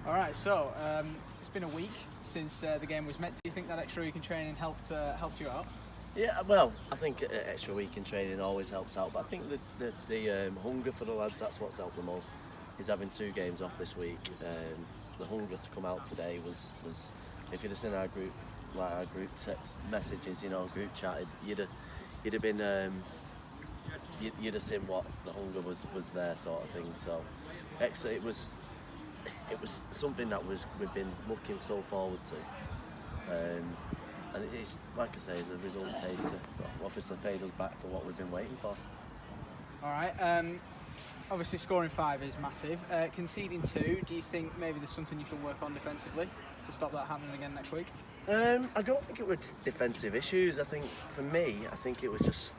All right, so it's been a week since the game was met. Do you think that extra week in training helped you out? Yeah, well, I think an extra week in training always helps out, but I think the hunger for the lads, that's what's helped the most, is having 2 games off this week. The hunger to come out today was if you'd have seen our group text messages, group chat, you'd have been you'd have seen what the hunger was there, sort of thing. So it was something that we've been looking so forward to, and it's like I say, the result obviously paid us back for what we've been waiting for. All right. Obviously, scoring 5 is massive. Conceding 2, do you think maybe there's something you can work on defensively to stop that happening again next week? I don't think it was defensive issues. I think for me, it was just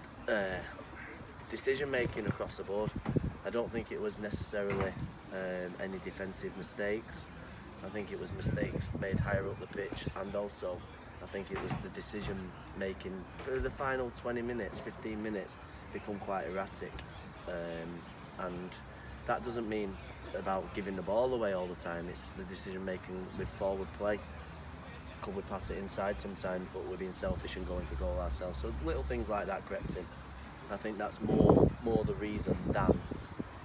decision making across the board. I don't think it was necessarily any defensive mistakes. I think it was mistakes made higher up the pitch, and also I think it was the decision making for the final 20 minutes, 15 minutes become quite erratic, and that doesn't mean about giving the ball away all the time. It's the decision making with forward play. Could we pass it inside sometimes, but we're being selfish and going for goal ourselves. So little things like that crept in. I think that's more the reason than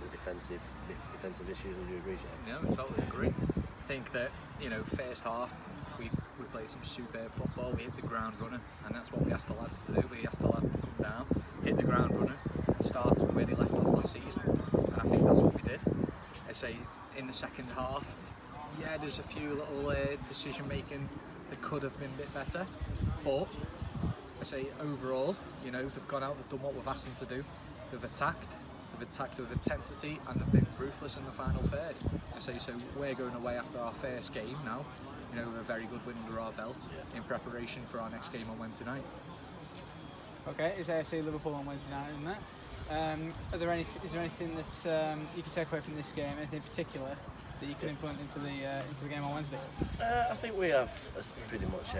the defensive issues. Would you agree, Shane? Yeah, I totally agree. I think that first half we played some superb football. We hit the ground running, and that's what we asked the lads to do. We asked the lads to come down, hit the ground running, and start where they left off last season. And I think that's what we did. I say in the second half, yeah, there's a few little decision making that could have been a bit better, but I say overall, they've gone out, they've done what we've asked them to do. They've attacked with intensity, and they've been ruthless in the final third. I say so. We're going away after our first game now, with a very good win under our belt in preparation for our next game on Wednesday night. Okay, it's AFC Liverpool on Wednesday night, isn't it? Is there anything that you can take away from this game? Anything in particular that you can implement into the game on Wednesday? I think we have pretty much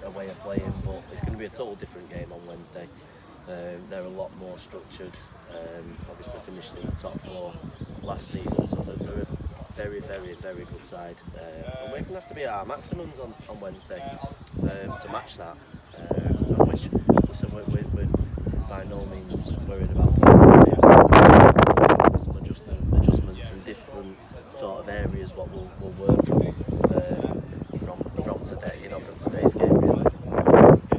a way of playing, but it's going to be a total different game on Wednesday. They're a lot more structured. Obviously finished in the top 4 last season, so they're a very, very, very good side. And we're going to have to be at our maximums on Wednesday to match that. Which, listen, we're by no means worried about some adjustments in different sort of areas what we'll work from today, from today's game, really.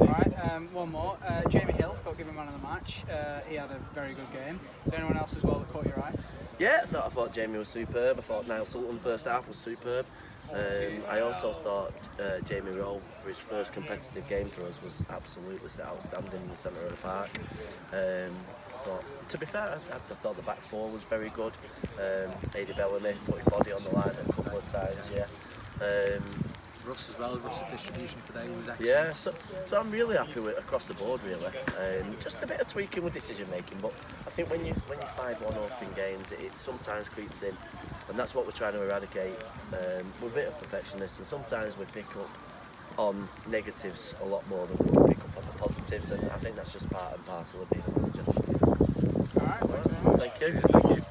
Alright, one more. Jamie Hill got given man of the match. He had a very good game. Is there anyone else as well that caught your eye? Yeah, I thought Jamie was superb. I thought Niall Sultan first half was superb. I also thought Jamie Rowe, for his first competitive game for us, was absolutely outstanding in the centre of the park. But to be fair, I thought the back 4 was very good. Aidy Bellamy put his body on the line a couple of times, yeah. Russ as well, Russ's distribution today was excellent. Yeah, so I'm really happy with across the board, really. Just a bit of tweaking with decision making, but I think when you 5-1 up in games, it sometimes creeps in, and that's what we're trying to eradicate. We're a bit of perfectionists, and sometimes we pick up on negatives a lot more than we can pick up on the positives, and I think that's just part and parcel of being a manager. All right, thanks very much. Thank you.